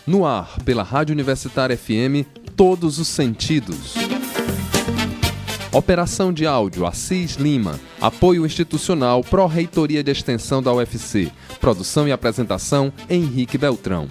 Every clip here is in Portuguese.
No ar, pela Rádio Universitária FM, Todos os Sentidos. Operação de áudio, Assis Lima. Apoio institucional, Pró-Reitoria de Extensão da UFC. Produção e apresentação, Henrique Beltrão.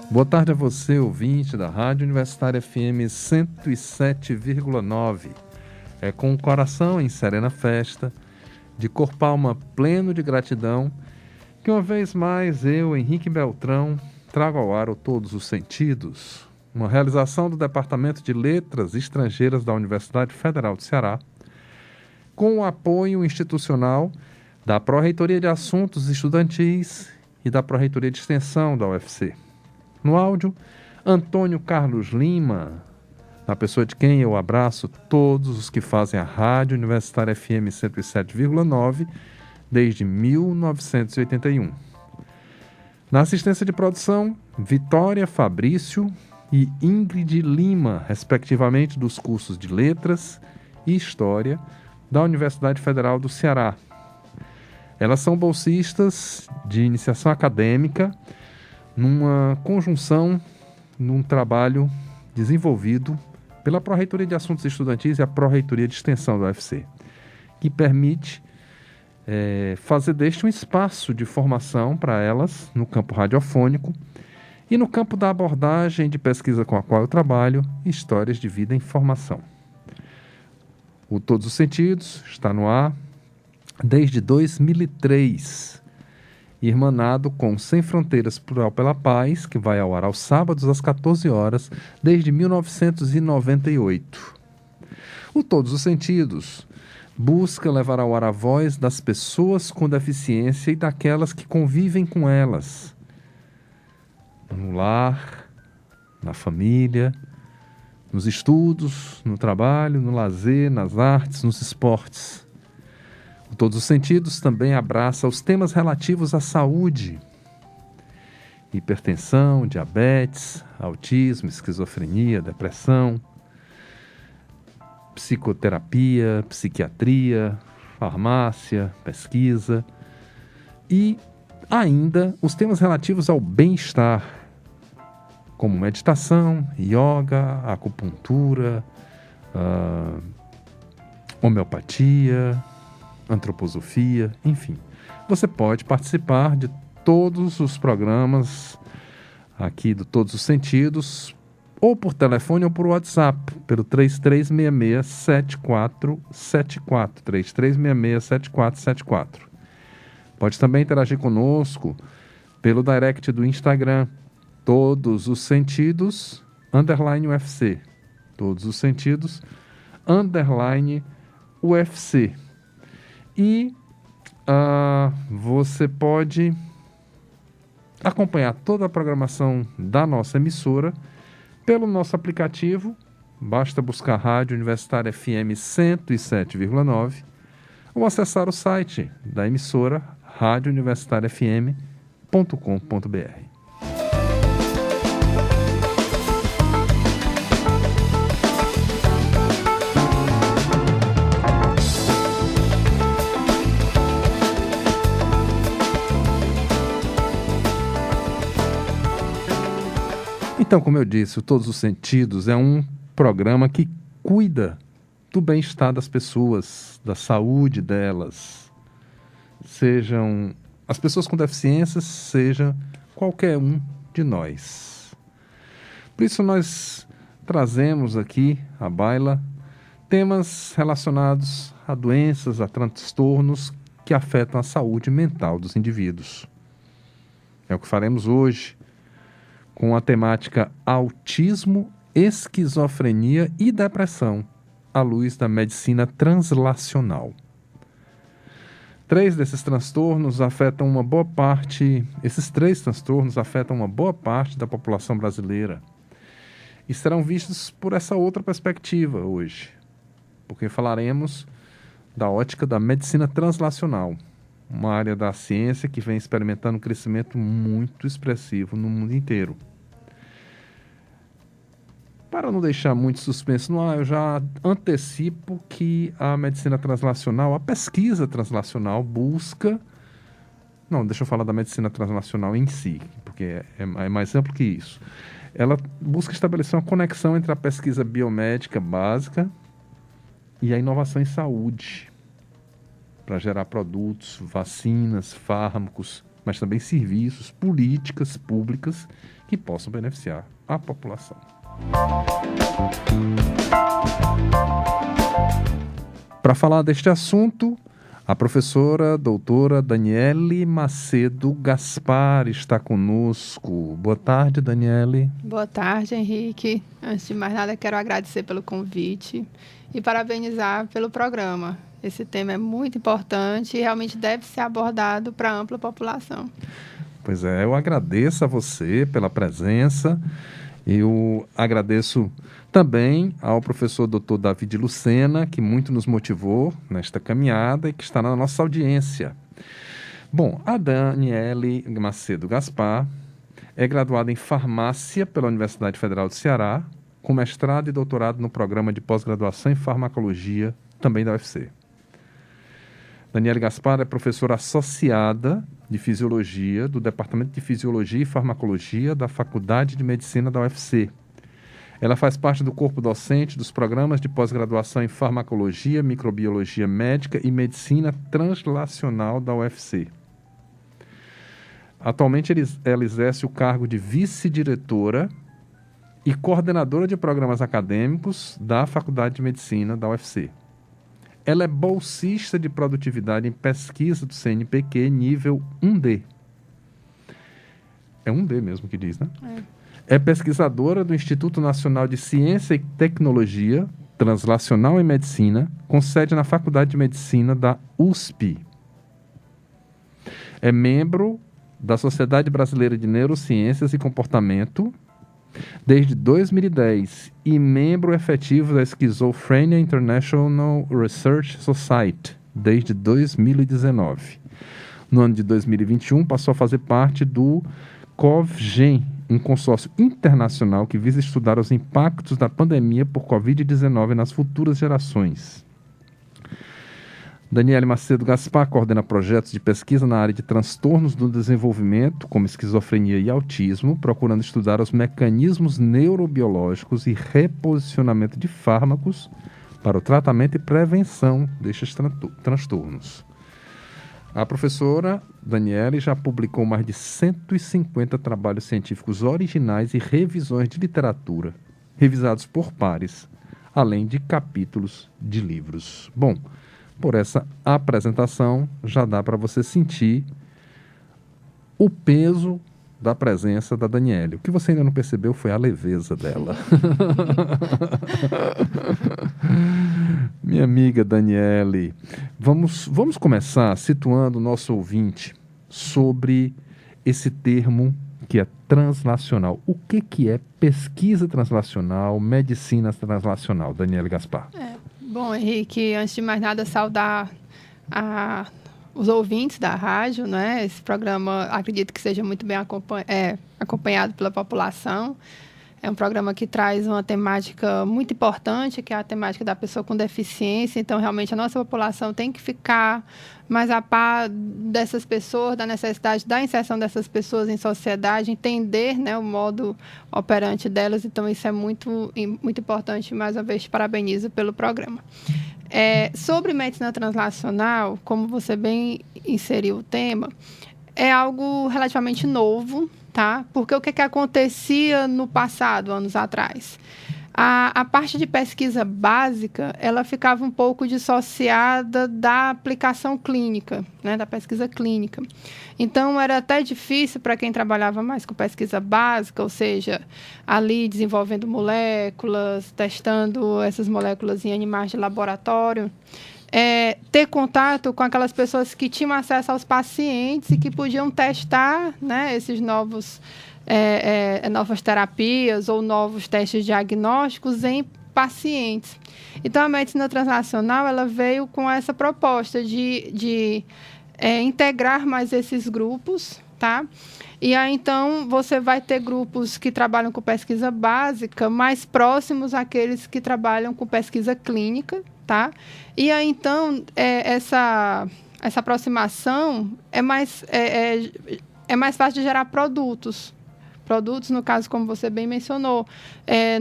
Boa tarde a você, ouvinte da Rádio Universitária FM 107,9. É com o coração em serena festa, de corpo e alma pleno de gratidão, que uma vez mais eu, Henrique Beltrão, trago ao ar o Todos os Sentidos, uma realização do Departamento de Letras Estrangeiras da Universidade Federal do Ceará, com o apoio institucional da Pró-Reitoria de Assuntos Estudantis e da Pró-Reitoria de Extensão da UFC. No áudio, Antônio Carlos Lima, na pessoa de quem eu abraço todos os que fazem a Rádio Universitária FM 107,9 desde 1981. Na assistência de produção, Vitória Fabrício e Ingrid Lima, respectivamente dos cursos de Letras e História da Universidade Federal do Ceará. Elas são bolsistas de iniciação acadêmica numa conjunção, num trabalho desenvolvido pela Pró-Reitoria de Assuntos Estudantis e a Pró-Reitoria de Extensão da UFC, que permite fazer deste um espaço de formação para elas no campo radiofônico e no campo da abordagem de pesquisa com a qual eu trabalho, Histórias de Vida em Formação. O Todos os Sentidos está no ar desde 2003, irmanado com Sem Fronteiras Plural pela Paz, que vai ao ar aos sábados às 14 horas, desde 1998. O Todos os Sentidos busca levar ao ar a voz das pessoas com deficiência e daquelas que convivem com elas, no lar, na família, nos estudos, no trabalho, no lazer, nas artes, nos esportes. O Todos os Sentidos também abraça os temas relativos à saúde, hipertensão, diabetes, autismo, esquizofrenia, depressão, psicoterapia, psiquiatria, farmácia, pesquisa e ainda os temas relativos ao bem-estar, como meditação, yoga, acupuntura, homeopatia, antroposofia, enfim. Você pode participar de todos os programas aqui do Todos os Sentidos, ou por telefone ou por WhatsApp, pelo 3366-7474, 3366-7474. Pode também interagir conosco pelo direct do Instagram, Todos os Sentidos, _UFC, Todos os Sentidos, _UFC. E você pode acompanhar toda a programação da nossa emissora pelo nosso aplicativo. Basta buscar Rádio Universitária FM 107,9 ou acessar o site da emissora radiouniversitariafm.com.br. Então, como eu disse, o Todos os Sentidos é um programa que cuida do bem-estar das pessoas, da saúde delas, sejam as pessoas com deficiências, seja qualquer um de nós. Por isso nós trazemos aqui à baila temas relacionados a doenças, a transtornos que afetam a saúde mental dos indivíduos. É o que faremos hoje, com a temática autismo, esquizofrenia e depressão, à luz da medicina translacional. 3 desses transtornos afetam uma boa parte, esses 3 transtornos afetam uma boa parte da população brasileira e serão vistos por essa outra perspectiva hoje, porque falaremos da ótica da medicina translacional, uma área da ciência que vem experimentando um crescimento muito expressivo no mundo inteiro. Para não deixar muito suspenso no ar, eu já antecipo que a medicina translacional, a pesquisa translacional busca... Não, deixa eu falar da medicina translacional em si, porque é mais amplo que isso. Ela busca estabelecer uma conexão entre a pesquisa biomédica básica e a inovação em saúde, para gerar produtos, vacinas, fármacos, mas também serviços, políticas públicas que possam beneficiar a população. Para falar deste assunto, a professora doutora Daniele Macedo Gaspar está conosco. Boa tarde, Daniele. Boa tarde, Henrique. Antes de mais nada, quero agradecer pelo convite e parabenizar pelo programa. Esse tema é muito importante e realmente deve ser abordado para a ampla população. Pois é, eu agradeço a você pela presença. Eu agradeço também ao professor Dr. David Lucena, que muito nos motivou nesta caminhada e que está na nossa audiência. Bom, a Daniele Macedo Gaspar é graduada em farmácia pela Universidade Federal do Ceará, com mestrado e doutorado no programa de pós-graduação em farmacologia, também da UFC. Daniele Gaspar é professora associada de Fisiologia do Departamento de Fisiologia e Farmacologia da Faculdade de Medicina da UFC. Ela faz parte do corpo docente dos programas de pós-graduação em Farmacologia, Microbiologia Médica e Medicina Translacional da UFC. Atualmente, ela exerce o cargo de vice-diretora e coordenadora de programas acadêmicos da Faculdade de Medicina da UFC. Ela é bolsista de produtividade em pesquisa do CNPq nível 1D. É 1D mesmo que diz, né? É pesquisadora do Instituto Nacional de Ciência e Tecnologia, Translacional em Medicina, com sede na Faculdade de Medicina da USP. É membro da Sociedade Brasileira de Neurociências e Comportamento desde 2010 e membro efetivo da Schizophrenia International Research Society desde 2019. No ano de 2021, passou a fazer parte do CovGen, um consórcio internacional que visa estudar os impactos da pandemia por Covid-19 nas futuras gerações. Daniele Macedo Gaspar coordena projetos de pesquisa na área de transtornos do desenvolvimento, como esquizofrenia e autismo, procurando estudar os mecanismos neurobiológicos e reposicionamento de fármacos para o tratamento e prevenção destes transtornos. A professora Daniele já publicou mais de 150 trabalhos científicos originais e revisões de literatura, revisados por pares, além de capítulos de livros. Bom, por essa apresentação, já dá para você sentir o peso da presença da Daniele. O que você ainda não percebeu foi a leveza dela. Minha amiga Daniele, vamos começar situando o nosso ouvinte sobre esse termo que é translacional. O que é pesquisa translacional, medicina translacional, Daniele Gaspar? Bom, Henrique, antes de mais nada, saudar os ouvintes da rádio, né? Esse programa, acredito que seja muito bem acompanhado pela população. É um programa que traz uma temática muito importante, que é a temática da pessoa com deficiência. Então, realmente, a nossa população tem que ficar mais a par dessas pessoas, da necessidade da inserção dessas pessoas em sociedade, entender, né, o modo operante delas. Então, isso é muito, muito importante. Mais uma vez, te parabenizo pelo programa. Sobre medicina translacional, como você bem inseriu o tema, é algo relativamente novo, tá? Porque o que acontecia no passado, anos atrás? A parte de pesquisa básica, ela ficava um pouco dissociada da aplicação clínica, né, da pesquisa clínica. Então, era até difícil para quem trabalhava mais com pesquisa básica, ou seja, ali desenvolvendo moléculas, testando essas moléculas em animais de laboratório, ter contato com aquelas pessoas que tinham acesso aos pacientes e que podiam testar, né, esses novas terapias ou novos testes diagnósticos em pacientes. Então, a medicina translacional ela veio com essa proposta de integrar mais esses grupos, tá? E aí, então, você vai ter grupos que trabalham com pesquisa básica mais próximos àqueles que trabalham com pesquisa clínica, tá? E aí, então, essa aproximação é mais fácil de gerar produtos. Produtos, no caso, como você bem mencionou,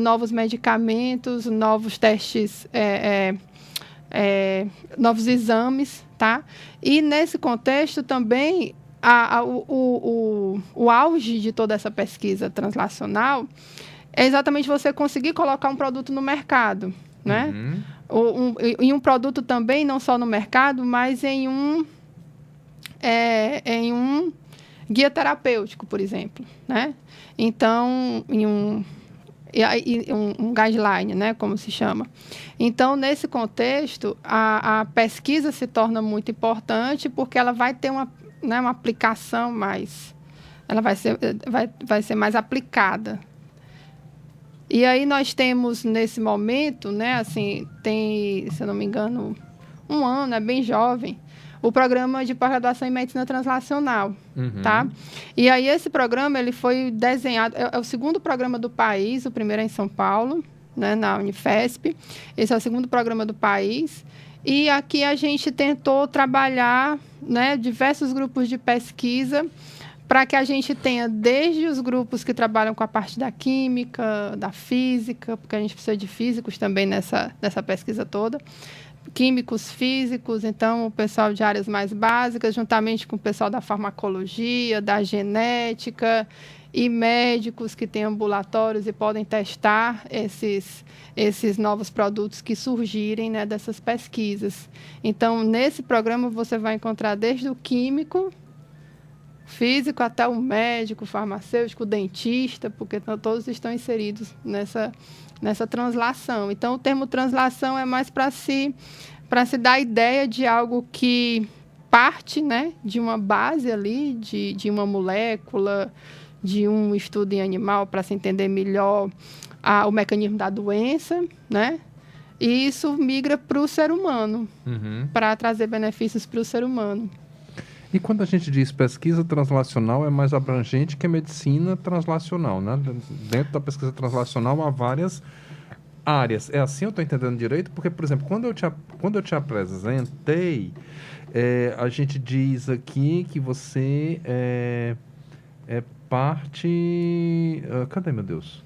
novos medicamentos, novos testes, novos exames, tá? E, nesse contexto, também, o auge de toda essa pesquisa translacional é exatamente você conseguir colocar um produto no mercado, né? E um produto também, não só no mercado, mas em um guia terapêutico, por exemplo, né? Então, em um guideline, né, como se chama. Então, nesse contexto, a pesquisa se torna muito importante porque ela vai ter uma aplicação mais... Ela vai ser mais aplicada. E aí nós temos, nesse momento, né, assim, tem, se eu não me engano, 1 ano, é bem jovem, o programa de pós-graduação em medicina translacional, tá? E aí esse programa, ele foi desenhado, é o segundo programa do país, o primeiro é em São Paulo, né, na Unifesp, esse é o segundo programa do país, e aqui a gente tentou trabalhar, né, diversos grupos de pesquisa para que a gente tenha desde os grupos que trabalham com a parte da química, da física, porque a gente precisa de físicos também nessa pesquisa toda, químicos, físicos, então o pessoal de áreas mais básicas, juntamente com o pessoal da farmacologia, da genética e médicos que têm ambulatórios e podem testar esses novos produtos que surgirem, né, dessas pesquisas. Então, nesse programa você vai encontrar desde o químico, físico, até o médico, o farmacêutico, o dentista, porque todos estão inseridos nessa translação. Então, o termo translação é mais para se dar a ideia de algo que parte, né, de uma base ali, de uma molécula, de um estudo em animal, para se entender melhor o mecanismo da doença, né? E isso migra para o ser humano, para trazer benefícios para o ser humano. E quando a gente diz pesquisa translacional, é mais abrangente que a medicina translacional, né? Dentro da pesquisa translacional há várias áreas. É assim, eu estou entendendo direito? Porque, por exemplo, quando eu te apresentei, a gente diz aqui que você é parte... cadê, meu Deus?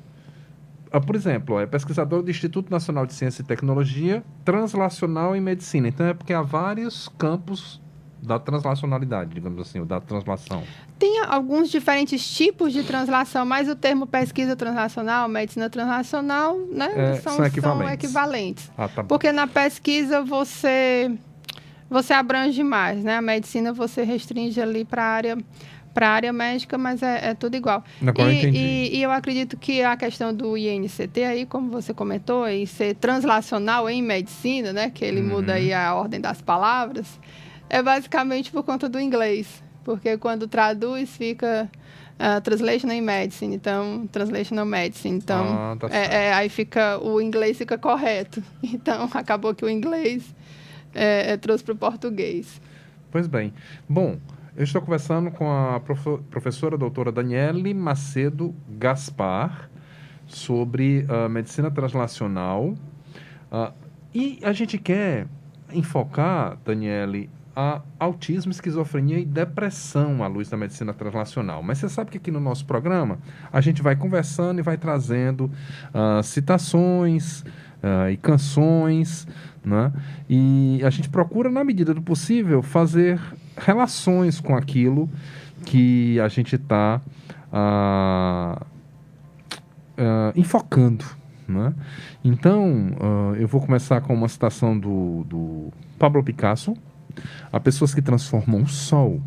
Por exemplo, é pesquisador do Instituto Nacional de Ciência e Tecnologia, translacional em medicina. Então, é porque há vários campos da translacionalidade, digamos assim, ou da translação. Tem alguns diferentes tipos de translação, mas o termo pesquisa translacional, medicina translacional, né, são equivalentes. Ah, tá bom. Porque na pesquisa você abrange mais, né? A medicina você restringe ali para a área médica, mas é tudo igual. Agora entendi. E eu acredito que a questão do INCT aí, como você comentou, em ser translacional em medicina, né, que ele muda aí a ordem das palavras, é basicamente por conta do inglês, porque quando traduz fica translation in medicine, então translational medicine, então aí o inglês fica correto, então acabou que o inglês trouxe para o português. Pois bem, bom, eu estou conversando com a professora doutora Daniele Macedo Gaspar sobre medicina translacional, e a gente quer enfocar, Daniele, a autismo, esquizofrenia e depressão à luz da medicina translacional. Mas você sabe que aqui no nosso programa a gente vai conversando e vai trazendo citações e canções, né? E a gente procura, na medida do possível, fazer relações com aquilo que a gente está enfocando, né? Então, eu vou começar com uma citação do Pablo Picasso. Há pessoas que transformam o sol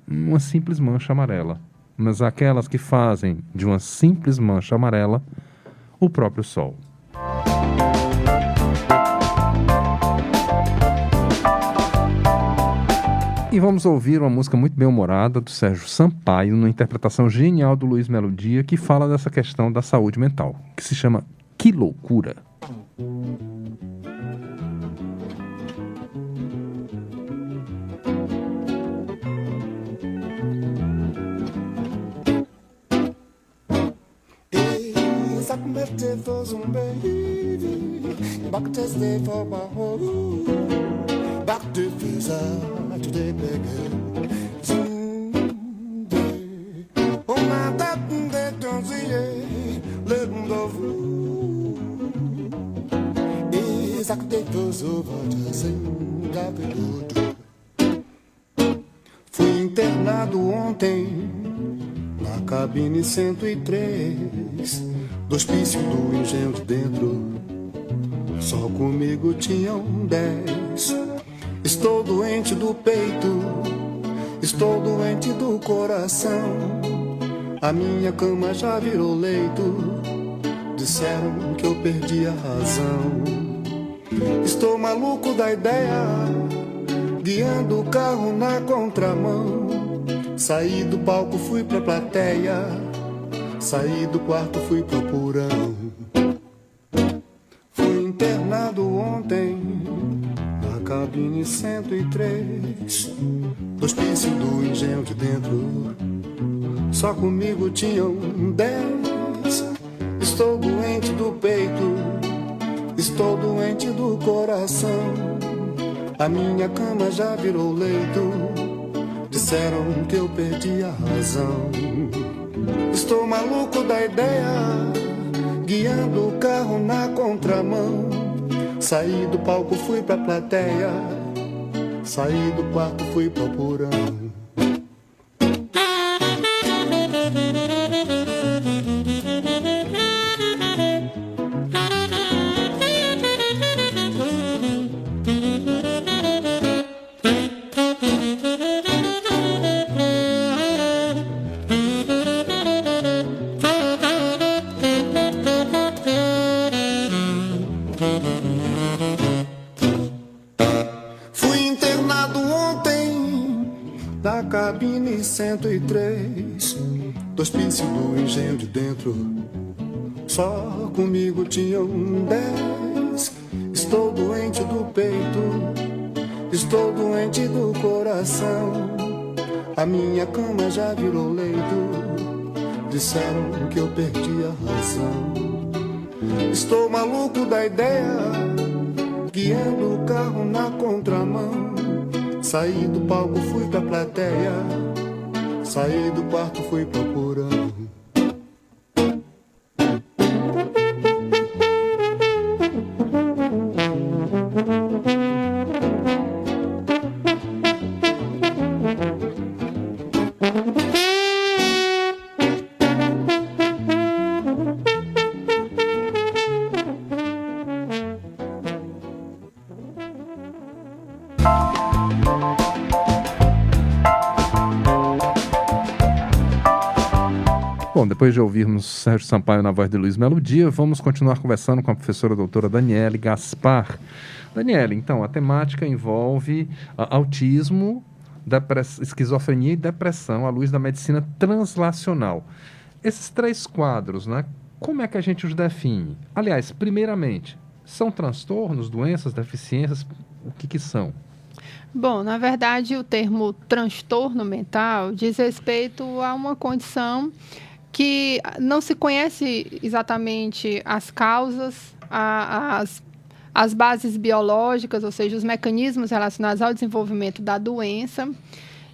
em uma simples mancha amarela, mas há aquelas que fazem de uma simples mancha amarela o próprio sol. E vamos ouvir uma música muito bem-humorada do Sérgio Sampaio, numa interpretação genial do Luiz Melodia, que fala dessa questão da saúde mental, que se chama Que Loucura. Fui internado ontem na cabine 103 do hospício do Engenho de Dentro. Só comigo tinham 10. Estou doente do peito, estou doente do coração. A minha cama já virou leito. Disseram que eu perdi a razão. Estou maluco da ideia, guiando o carro na contramão. Saí do palco, fui pra plateia. Saí do quarto, fui pro porão. Fui internado ontem na cabine 103 do hospício do Engenho de Dentro. Só comigo tinham 10. Estou doente do peito, estou doente do coração. A minha cama já virou leito. Disseram que eu perdi a razão. Estou maluco da ideia, guiando o carro na contramão. Saí do palco, fui pra plateia. Saí do quarto, fui pro porão. Fui internado ontem na cabine 103 do hospício do Engenho de Dentro. Só comigo tinham 10. Estou doente do peito, estou doente do coração. A minha cama já virou leito. Disseram que eu perdi a razão. Estou maluco da ideia, guiando o carro na contramão. Saí do palco, fui pra plateia. Saí do quarto, fui pro porão. Bom, depois de ouvirmos Sérgio Sampaio na voz de Luiz Melodia, vamos continuar conversando com a professora doutora Daniele Gaspar. Daniele, então, a temática envolve autismo, esquizofrenia e depressão à luz da medicina translacional. Esses três quadros, né? Como é que a gente os define? Aliás, primeiramente, são transtornos, doenças, deficiências? O que são? Bom, na verdade, o termo transtorno mental diz respeito a uma condição que não se conhece exatamente as causas, as bases biológicas, ou seja, os mecanismos relacionados ao desenvolvimento da doença,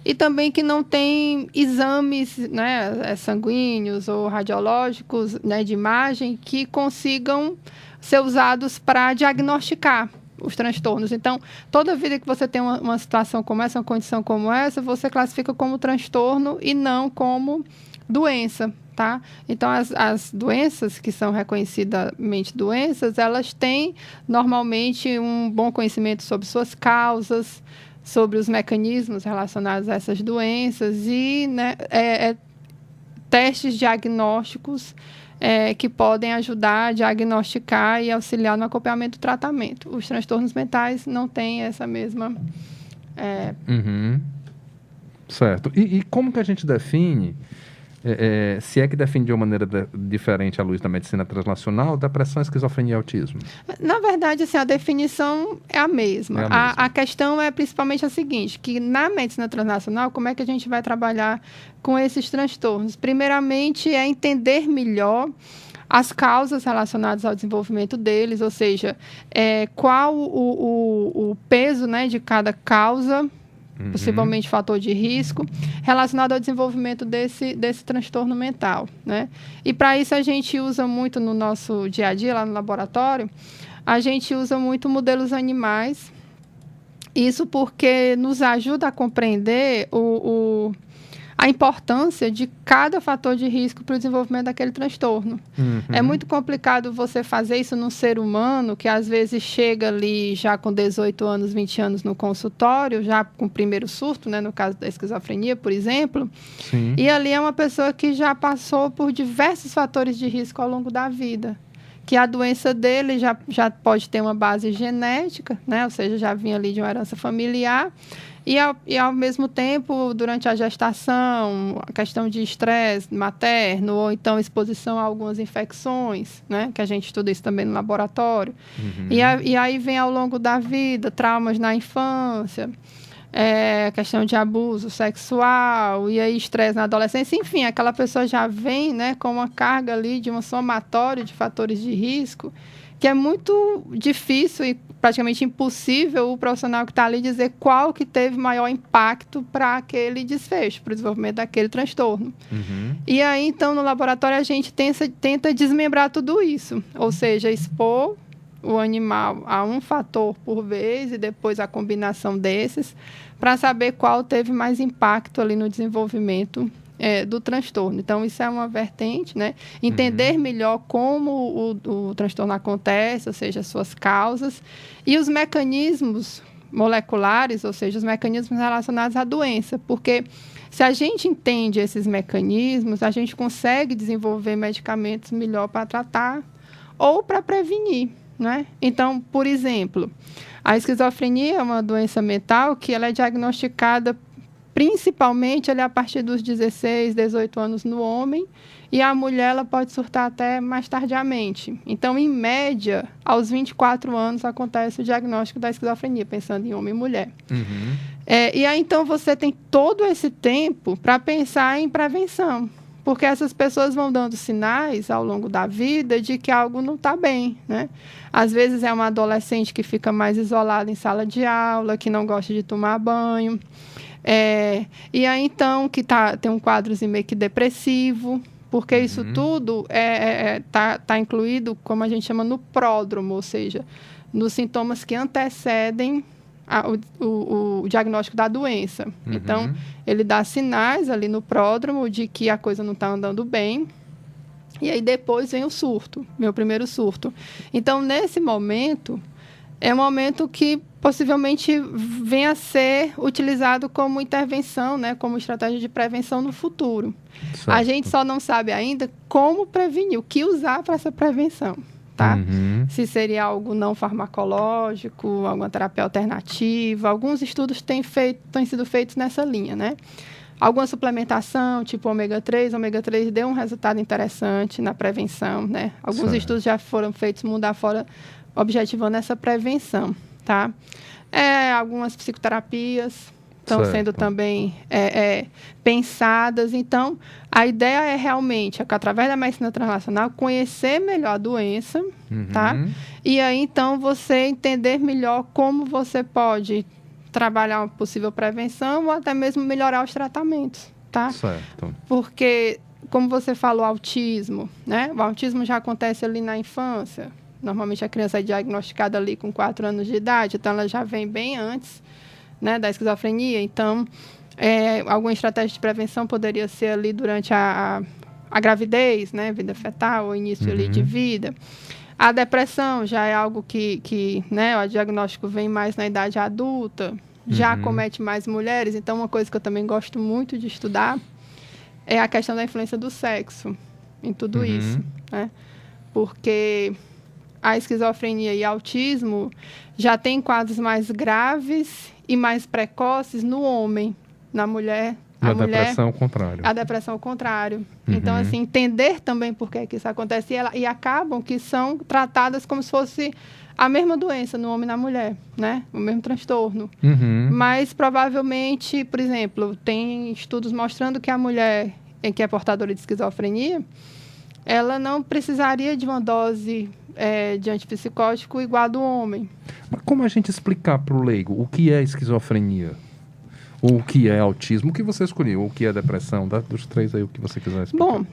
e também que não tem exames, né, sanguíneos ou radiológicos, né, de imagem que consigam ser usados para diagnosticar os transtornos. Então, toda vida que você tem uma situação como essa, uma condição como essa, você classifica como transtorno e não como doença, tá? Então, as doenças que são reconhecidamente doenças, elas têm normalmente um bom conhecimento sobre suas causas, sobre os mecanismos relacionados a essas doenças e, né, testes diagnósticos que podem ajudar a diagnosticar e auxiliar no acompanhamento do tratamento. Os transtornos mentais não têm essa mesma... Certo. E como que a gente define, se é que define de uma maneira diferente à luz da medicina translacional, depressão, esquizofrenia e autismo? Na verdade, assim, a definição é a mesma. A questão é principalmente a seguinte, que na medicina translacional, como é que a gente vai trabalhar com esses transtornos? Primeiramente, é entender melhor as causas relacionadas ao desenvolvimento deles, ou seja, qual o peso, né, de cada causa, possivelmente fator de risco, relacionado ao desenvolvimento desse transtorno mental, né? E para isso a gente usa muito no nosso dia a dia, lá no laboratório, a gente usa muito modelos animais, isso porque nos ajuda a compreender a importância de cada fator de risco para o desenvolvimento daquele transtorno. É muito complicado você fazer isso num ser humano que às vezes chega ali já com 18 anos, 20 anos no consultório, já com o primeiro surto, né, no caso da esquizofrenia, por exemplo. Sim. E ali é uma pessoa que já passou por diversos fatores de risco ao longo da vida. Que a doença dele já pode ter uma base genética, né, ou seja, já vinha ali de uma herança familiar. E, ao mesmo tempo, durante a gestação, a questão de estresse materno, ou então exposição a algumas infecções, né? Que a gente estuda isso também no laboratório. E aí vem ao longo da vida, traumas na infância, questão de abuso sexual, e aí estresse na adolescência. Enfim, aquela pessoa já vem, né, com uma carga ali de um somatório de fatores de risco, que é muito difícil e praticamente impossível o profissional que está ali dizer qual que teve maior impacto para aquele desfecho, para o desenvolvimento daquele transtorno. E aí, então, no laboratório, a gente tenta desmembrar tudo isso, ou seja, expor o animal a um fator por vez e depois a combinação desses, para saber qual teve mais impacto ali no desenvolvimento do transtorno. Então, isso é uma vertente, né? Entender melhor como o transtorno acontece, ou seja, as suas causas, e os mecanismos moleculares, ou seja, os mecanismos relacionados à doença, porque se a gente entende esses mecanismos, a gente consegue desenvolver medicamentos melhor para tratar ou para prevenir, né? Então, por exemplo, a esquizofrenia é uma doença mental que ela é diagnosticada principalmente a partir dos 16, 18 anos no homem, e a mulher ela pode surtar até mais tardiamente. Então, em média, aos 24 anos acontece o diagnóstico da esquizofrenia, pensando em homem e mulher. E aí, então, você tem todo esse tempo para pensar em prevenção, porque essas pessoas vão dando sinais ao longo da vida de que algo não está bem, né? Às vezes é uma adolescente que fica mais isolada em sala de aula, que não gosta de tomar banho, e aí, então, que tem um quadrozinho meio que depressivo, porque isso tudo tá incluído, como a gente chama, no pródromo, ou seja, nos sintomas que antecedem o diagnóstico da doença. Então, ele dá sinais ali no pródromo de que a coisa não está andando bem, e aí depois vem o surto, meu primeiro surto. Então, nesse momento, é um momento que possivelmente venha a ser utilizado como intervenção, né, como estratégia de prevenção no futuro. Certo. A gente só não sabe ainda como prevenir, o que usar para essa prevenção, tá? Se seria algo não farmacológico, alguma terapia alternativa. Alguns estudos têm sido feitos nessa linha, né? Alguma suplementação, tipo ômega 3. Ômega 3 deu um resultado interessante na prevenção, né? Alguns estudos já foram feitos mundo afora, objetivando essa prevenção, tá? Algumas psicoterapias estão sendo também pensadas. Então, a ideia é realmente, através da medicina translacional, conhecer melhor a doença, tá? E aí, então, você entender melhor como você pode trabalhar uma possível prevenção ou até mesmo melhorar os tratamentos, tá? Certo. Porque, como você falou, autismo, né? O autismo já acontece ali na infância. Normalmente a criança é diagnosticada ali com 4 anos de idade, então ela já vem bem antes, né, da esquizofrenia. Então, alguma estratégia de prevenção poderia ser ali durante a a gravidez, né, vida fetal, o início ali de vida. A depressão já é algo que né, o diagnóstico vem mais na idade adulta, já acomete mais mulheres. Então, uma coisa que eu também gosto muito de estudar é a questão da influência do sexo em tudo isso, né? Porque a esquizofrenia e autismo já tem quadros mais graves e mais precoces no homem. Na mulher, a depressão ao contrário. A depressão ao contrário. Então, assim, entender também por que isso acontece e acabam que são tratadas como se fosse a mesma doença no homem e na mulher, né? O mesmo transtorno. Mas, provavelmente, por exemplo, tem estudos mostrando que a mulher que é portadora de esquizofrenia, ela não precisaria de uma dose de antipsicótico igual a do homem. Mas como a gente explicar para o leigo o que é esquizofrenia? Ou o que é autismo? O que você escolheu? O que é depressão? Dos três aí, o que você quiser explicar. Bom,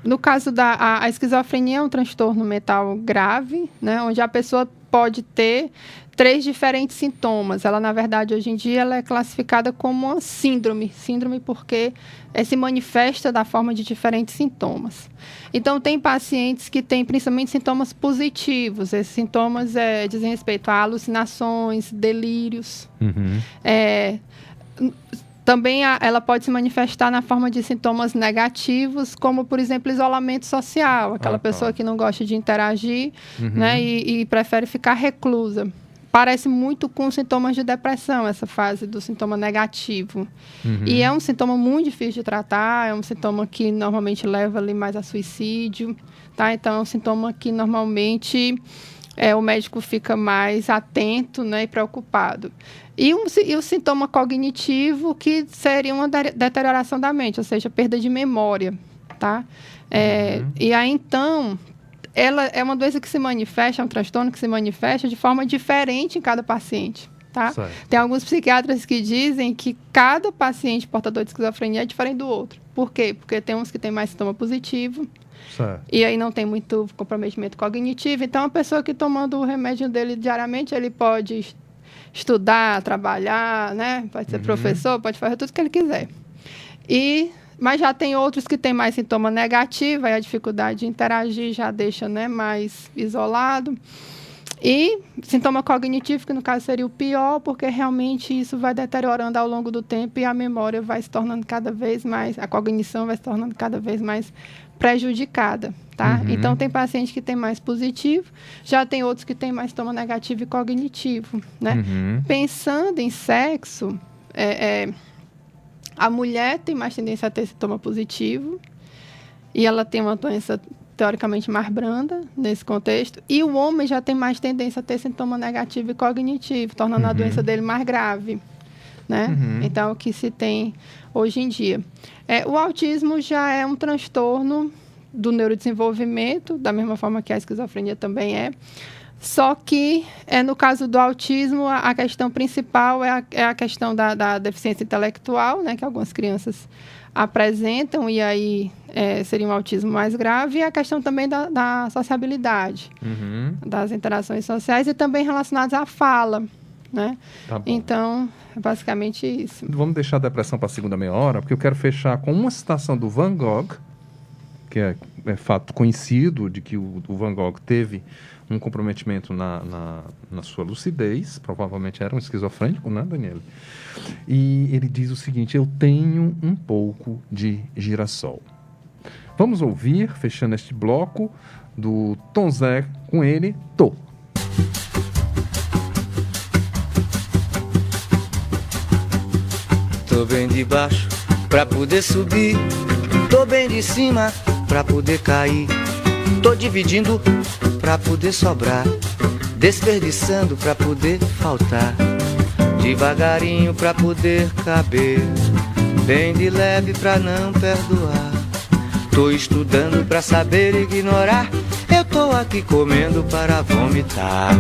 no caso da a esquizofrenia é um transtorno mental grave, né, onde a pessoa pode ter 3 diferentes sintomas. Ela, na verdade, hoje em dia, ela é classificada como uma síndrome. Síndrome porque se manifesta da forma de diferentes sintomas. Então, tem pacientes que têm principalmente sintomas positivos. Esses sintomas dizem respeito a alucinações, delírios. Também ela pode se manifestar na forma de sintomas negativos, como, por exemplo, isolamento social. Aquela pessoa que não gosta de interagir, né, e prefere ficar reclusa. Parece muito com sintomas de depressão, essa fase do sintoma negativo. E é um sintoma muito difícil de tratar, é um sintoma que normalmente leva ali mais a suicídio, tá? Então, é um sintoma que normalmente o médico fica mais atento, né, e preocupado. E o sintoma cognitivo, que seria uma deterioração da mente, ou seja, perda de memória, tá? E aí, então, ela é uma doença que se manifesta, é um transtorno que se manifesta de forma diferente em cada paciente, tá? Tem alguns psiquiatras que dizem que cada paciente portador de esquizofrenia é diferente do outro. Por quê? Porque tem uns que tem mais sintoma positivo, e aí não tem muito comprometimento cognitivo. Então, a pessoa que tomando o remédio dele diariamente, ele pode estudar, trabalhar, né? Pode ser professor, pode fazer tudo que ele quiser. Mas já tem outros que têm mais sintoma negativo, aí a dificuldade de interagir já deixa, né, mais isolado. E sintoma cognitivo, que no caso seria o pior, porque realmente isso vai deteriorando ao longo do tempo e a memória vai se tornando cada vez mais, a cognição vai se tornando cada vez mais prejudicada, tá? Então, tem paciente que tem mais positivo, já tem outros que tem mais sintoma negativo e cognitivo, né? Pensando em sexo, a mulher tem mais tendência a ter sintoma positivo e ela tem uma doença teoricamente mais branda nesse contexto, e o homem já tem mais tendência a ter sintoma negativo e cognitivo, tornando a doença dele mais grave, né? Então, o que se tem hoje em dia. O autismo já é um transtorno do neurodesenvolvimento, da mesma forma que a esquizofrenia também é. Só que, no caso do autismo, a questão principal é a questão da deficiência intelectual, né, que algumas crianças apresentam, e aí seria um autismo mais grave, e a questão também da sociabilidade, das interações sociais, e também relacionadas à fala, né? Tá bom. Então, é basicamente isso. Vamos deixar a depressão para a segunda meia hora, porque eu quero fechar com uma citação do Van Gogh, que é fato conhecido de que o Van Gogh teve um comprometimento na sua lucidez, provavelmente era um esquizofrênico, né, Daniele? E ele diz o seguinte: eu tenho um pouco de girassol. Vamos ouvir, fechando este bloco, do Tom Zé, com ele, Tô. Tô bem de baixo pra poder subir, tô bem de cima pra poder cair, tô dividindo pra poder sobrar, desperdiçando pra poder faltar, devagarinho pra poder caber, bem de leve pra não perdoar. Tô estudando pra saber ignorar, eu tô aqui comendo para vomitar.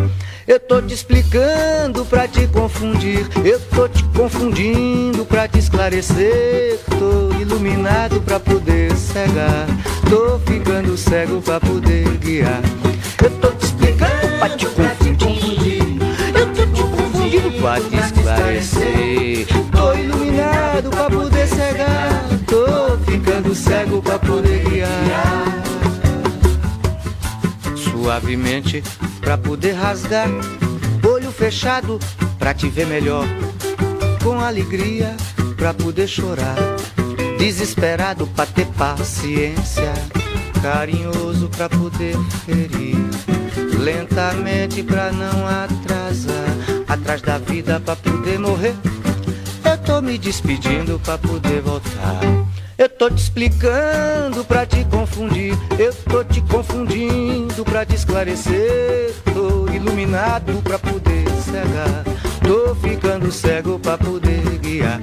Eu tô te explicando pra te confundir, eu tô te confundindo pra te esclarecer. Tô iluminado pra poder cegar, tô ficando cego pra poder guiar. Eu tô te explicando pra te confundir, eu tô te confundindo pra te esclarecer. Tô iluminado pra poder cegar, tô ficando cego pra poder suavemente pra poder rasgar. Olho fechado pra te ver melhor, com alegria pra poder chorar. Desesperado pra ter paciência, carinhoso pra poder ferir, lentamente pra não atrasar, atrás da vida pra poder morrer. Eu tô me despedindo pra poder voltar. Eu tô te explicando pra te confundir, eu tô te confundindo pra te esclarecer. Tô iluminado pra poder cegar, tô ficando cego pra poder guiar.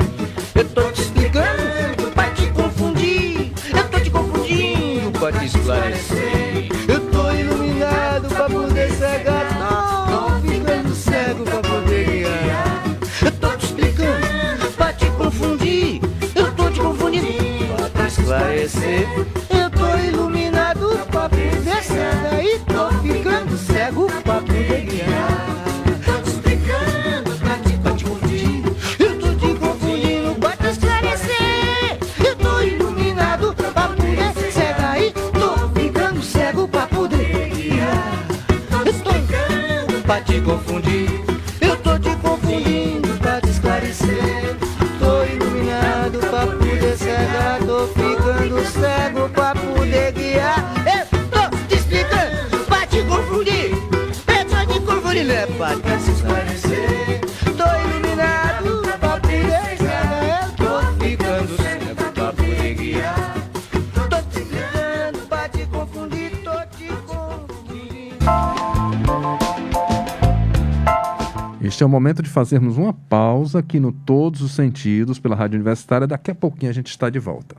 Eu tô te explicando pra te confundir, eu tô te confundindo pra te esclarecer. Eu tô iluminado pra poder cegar, tô ficando cego pra poder guiar. Eu tô te explicando pra te confundir, eu tô te confundindo pra te esclarecer. Eu tô iluminado pra poder cegar e tô ficando cego pra poder guiar. Tô te explicando pra te confundir, eu tô te confundindo pra te esclarecer. Eu tô iluminado pra poder cegar e tô ficando cego pra poder guiar. Eu tô pra te confundir, eu tô te confundindo pra te esclarecer. Tô iluminado pra poder cegar, tô ficando cego pra poder guiar. Eu tô te explicando pra te confundir, eu tô te confundindo é pra te esclarecer. Tô iluminado pra poder cegar, eu tô ficando cego pra poder guiar. Tô te explicando pra te confundir, tô te confundindo. Este é o momento de fazermos uma pausa aqui no Todos os Sentidos pela Rádio Universitária. Daqui a pouquinho a gente está de volta.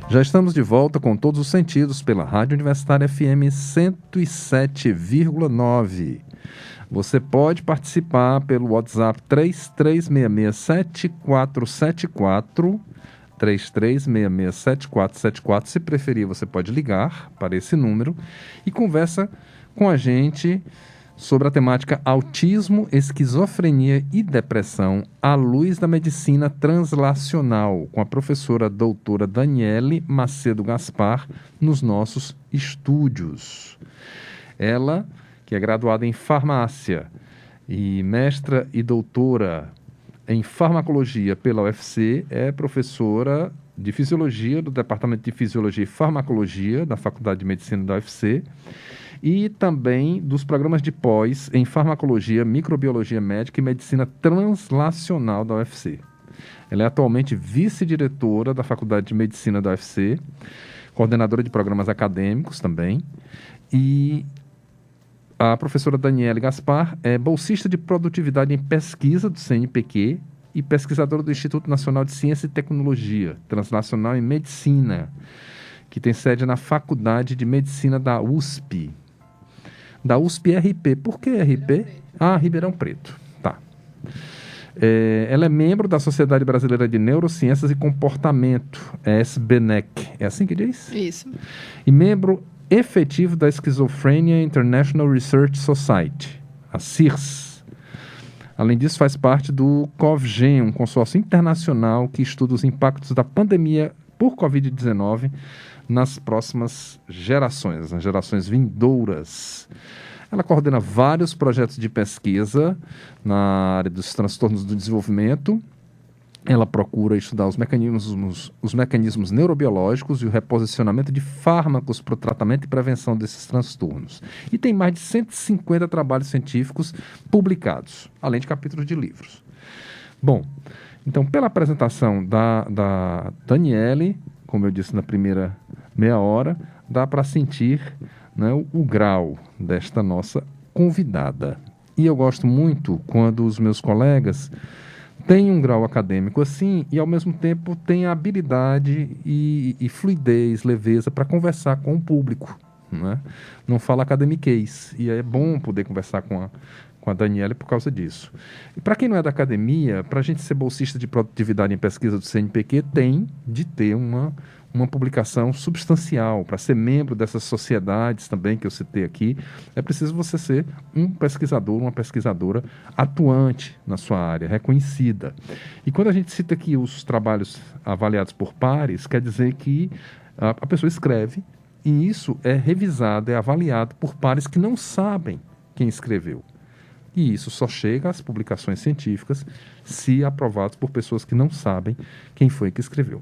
Já estamos de volta com Todos os Sentidos pela Rádio Universitária FM 107,9. Você pode participar pelo WhatsApp 33667474, 33667474. Se preferir, você pode ligar para esse número e conversa com a gente sobre a temática autismo, esquizofrenia e depressão à luz da medicina translacional, com a professora doutora Daniele Macedo Gaspar nos nossos estúdios. Ela, que é graduada em farmácia e mestra e doutora em farmacologia pela UFC, é professora de fisiologia do Departamento de Fisiologia e Farmacologia da Faculdade de Medicina da UFC e também dos programas de pós em farmacologia, microbiologia médica e medicina translacional da UFC. Ela é atualmente vice-diretora da Faculdade de Medicina da UFC, coordenadora de programas acadêmicos também, e a professora Daniele Gaspar é bolsista de produtividade em pesquisa do CNPq e pesquisadora do Instituto Nacional de Ciência e Tecnologia Translacional em Medicina, que tem sede na Faculdade de Medicina da USP. Da USP RP. Por que RP? Ribeirão Preto. Tá. Ela é membro da Sociedade Brasileira de Neurociências e Comportamento, SBNEC. É assim que diz? Isso. E membro efetivo da Schizophrenia International Research Society, a CIRS. Além disso, faz parte do COVGEN, um consórcio internacional que estuda os impactos da pandemia por Covid-19 nas próximas gerações, nas gerações vindouras. Ela coordena vários projetos de pesquisa na área dos transtornos do desenvolvimento. Ela procura estudar os mecanismos neurobiológicos e o reposicionamento de fármacos para o tratamento e prevenção desses transtornos. E tem mais de 150 trabalhos científicos publicados, além de capítulos de livros. Bom, então, pela apresentação da Daniele, como eu disse na primeira meia hora, dá para sentir, né, o grau desta nossa convidada. E eu gosto muito quando os meus colegas têm um grau acadêmico assim e, ao mesmo tempo, têm a habilidade e fluidez, leveza para conversar com o público. Né? Não fala academiquez. E é bom poder conversar com com a Daniela por causa disso. E para quem não é da academia, para a gente ser bolsista de produtividade em pesquisa do CNPq, tem de ter uma publicação substancial. Para ser membro dessas sociedades também que eu citei aqui, é preciso você ser um pesquisador, uma pesquisadora atuante na sua área, reconhecida. E quando a gente cita aqui os trabalhos avaliados por pares, quer dizer que a pessoa escreve e isso é revisado, é avaliado por pares que não sabem quem escreveu. E isso só chega às publicações científicas se aprovados por pessoas que não sabem quem foi que escreveu.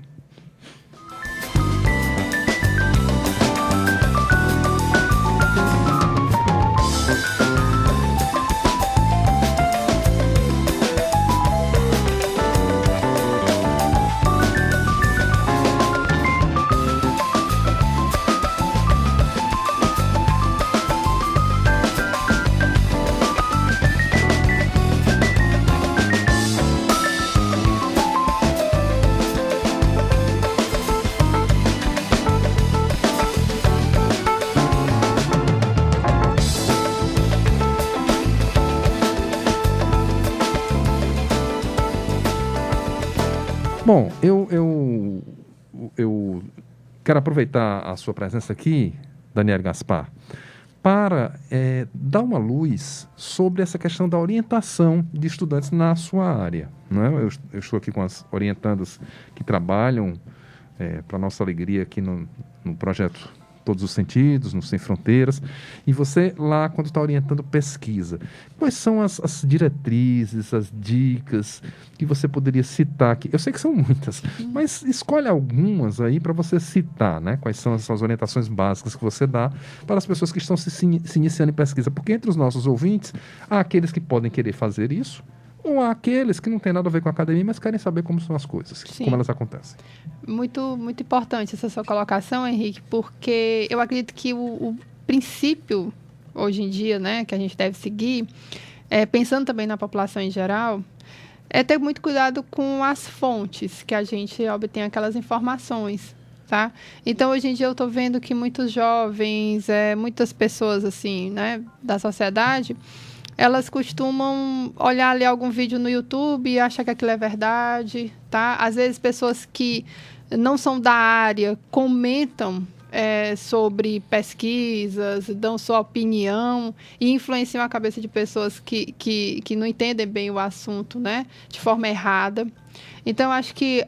Bom, eu quero aproveitar a sua presença aqui, Daniela Gaspar, para dar uma luz sobre essa questão da orientação de estudantes na sua área. Não é? Eu estou aqui com as orientandas que trabalham, para nossa alegria, aqui no projeto Todos os Sentidos, no Sem Fronteiras, e você lá, quando está orientando pesquisa, quais são as diretrizes, as dicas que você poderia citar aqui? Eu sei que são muitas, mas escolhe algumas aí para você citar, né? Quais são essas orientações básicas que você dá para as pessoas que estão se iniciando em pesquisa, porque entre os nossos ouvintes, há aqueles que podem querer fazer isso, ou há aqueles que não têm nada a ver com a academia, mas querem saber como são as coisas, Sim. Como elas acontecem. Muito, muito importante essa sua colocação, Henrique, porque eu acredito que o princípio, hoje em dia, né, que a gente deve seguir, pensando também na população em geral, é ter muito cuidado com as fontes que a gente obtém aquelas informações, tá? Então, hoje em dia, eu estou vendo que muitos jovens, muitas pessoas, assim, né, da sociedade, elas costumam olhar ali algum vídeo no YouTube e achar que aquilo é verdade, tá? Às vezes, pessoas que não são da área comentam sobre pesquisas, dão sua opinião e influenciam a cabeça de pessoas que não entendem bem o assunto, né? De forma errada. Então, acho que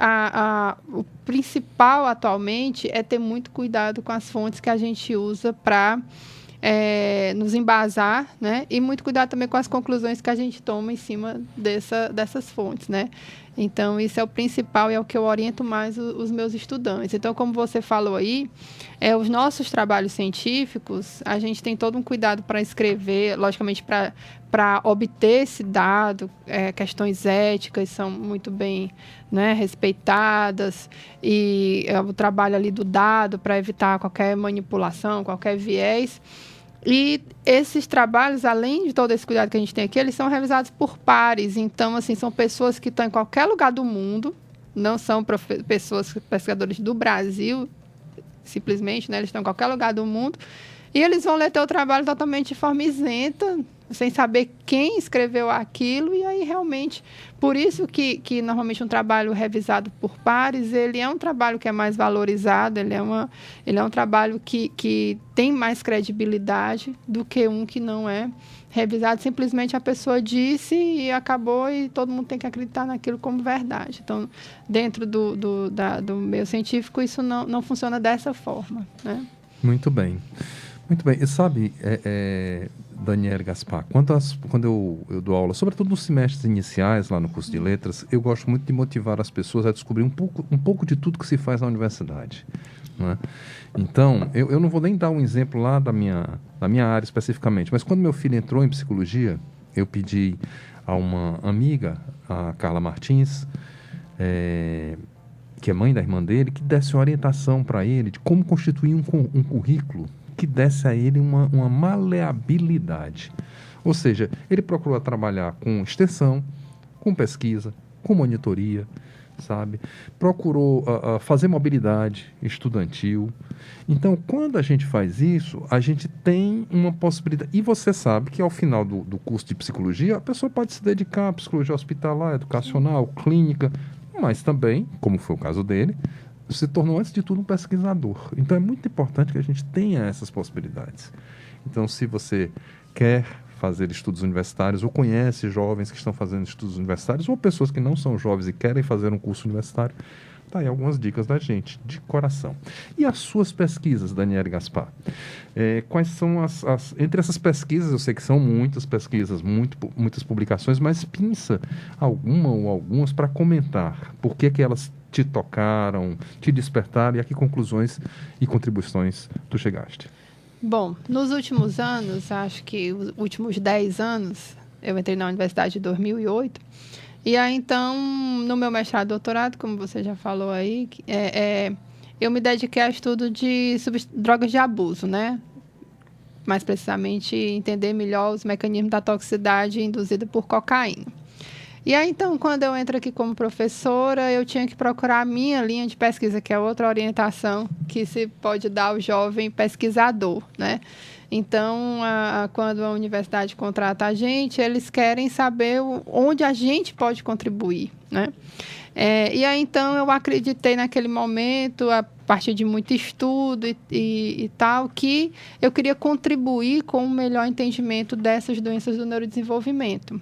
o principal atualmente é ter muito cuidado com as fontes que a gente usa para nos embasar, né? E muito cuidado também com as conclusões que a gente toma em cima dessas fontes, né? Então, isso é o principal e é o que eu oriento mais os meus estudantes. Então, como você falou aí, os nossos trabalhos científicos, a gente tem todo um cuidado para escrever, logicamente, para obter esse dado, questões éticas são muito bem, né, respeitadas, e o trabalho ali do dado para evitar qualquer manipulação, qualquer viés. E esses trabalhos, além de todo esse cuidado que a gente tem aqui, eles são revisados por pares. Então, assim, são pessoas que estão em qualquer lugar do mundo, não são pesquisadores do Brasil, simplesmente, né? Eles estão em qualquer lugar do mundo. E eles vão ler teu trabalho totalmente de forma isenta, sem saber quem escreveu aquilo, e aí realmente, por isso que normalmente um trabalho revisado por pares, ele é um trabalho que é mais valorizado, ele é um trabalho que tem mais credibilidade do que um que não é revisado, simplesmente a pessoa disse e acabou, e todo mundo tem que acreditar naquilo como verdade. Então, dentro do meio científico, isso não funciona dessa forma, né? Muito bem. Muito bem. E sabe, Daniela Gaspar, quando eu dou aula, sobretudo nos semestres iniciais, lá no curso de letras, eu gosto muito de motivar as pessoas a descobrir um pouco de tudo que se faz na universidade, né? Então, eu não vou nem dar um exemplo lá da minha área especificamente, mas quando meu filho entrou em psicologia, eu pedi a uma amiga, a Carla Martins, que é mãe da irmã dele, que desse uma orientação para ele de como constituir um currículo que desse a ele uma maleabilidade. Ou seja, ele procurou trabalhar com extensão, com pesquisa, com monitoria, sabe? Procurou fazer mobilidade estudantil. Então, quando a gente faz isso, a gente tem uma possibilidade. E você sabe que ao final do curso de psicologia, a pessoa pode se dedicar à psicologia hospitalar, educacional, clínica, mas também, como foi o caso dele, se tornou, antes de tudo, um pesquisador. Então, é muito importante que a gente tenha essas possibilidades. Então, se você quer fazer estudos universitários ou conhece jovens que estão fazendo estudos universitários ou pessoas que não são jovens e querem fazer um curso universitário, tá aí algumas dicas da gente, de coração. E as suas pesquisas, Daniele Gaspar? Quais são entre essas pesquisas, eu sei que são muitas pesquisas, muitas publicações, mas pinça alguma ou algumas para comentar. Por que elas te tocaram, te despertaram e a que conclusões e contribuições tu chegaste? Bom, nos últimos anos, acho que os últimos 10 anos, eu entrei na universidade em 2008, e aí então, no meu mestrado e doutorado, como você já falou aí, eu me dediquei a estudo de drogas de abuso, né? Mais precisamente, entender melhor os mecanismos da toxicidade induzida por cocaína. E aí, então, quando eu entro aqui como professora, eu tinha que procurar a minha linha de pesquisa, que é outra orientação que se pode dar ao jovem pesquisador, né? Então, quando a universidade contrata a gente, eles querem saber onde a gente pode contribuir, né? E aí, então, eu acreditei naquele momento, a partir de muito estudo e tal, que eu queria contribuir com o melhor entendimento dessas doenças do neurodesenvolvimento.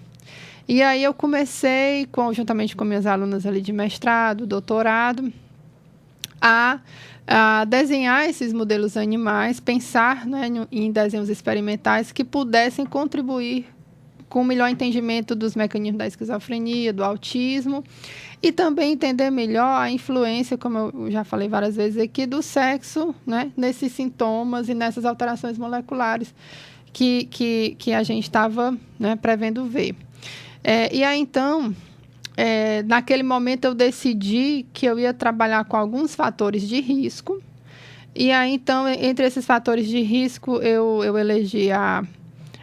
E aí eu comecei, juntamente com minhas alunas ali de mestrado, doutorado, a desenhar esses modelos animais, pensar, né, em desenhos experimentais que pudessem contribuir com o melhor entendimento dos mecanismos da esquizofrenia, do autismo, e também entender melhor a influência, como eu já falei várias vezes aqui, do sexo, né, nesses sintomas e nessas alterações moleculares que a gente estava, né, prevendo ver. E aí, então, naquele momento eu decidi que eu ia trabalhar com alguns fatores de risco. E aí, então, entre esses fatores de risco, eu elegi a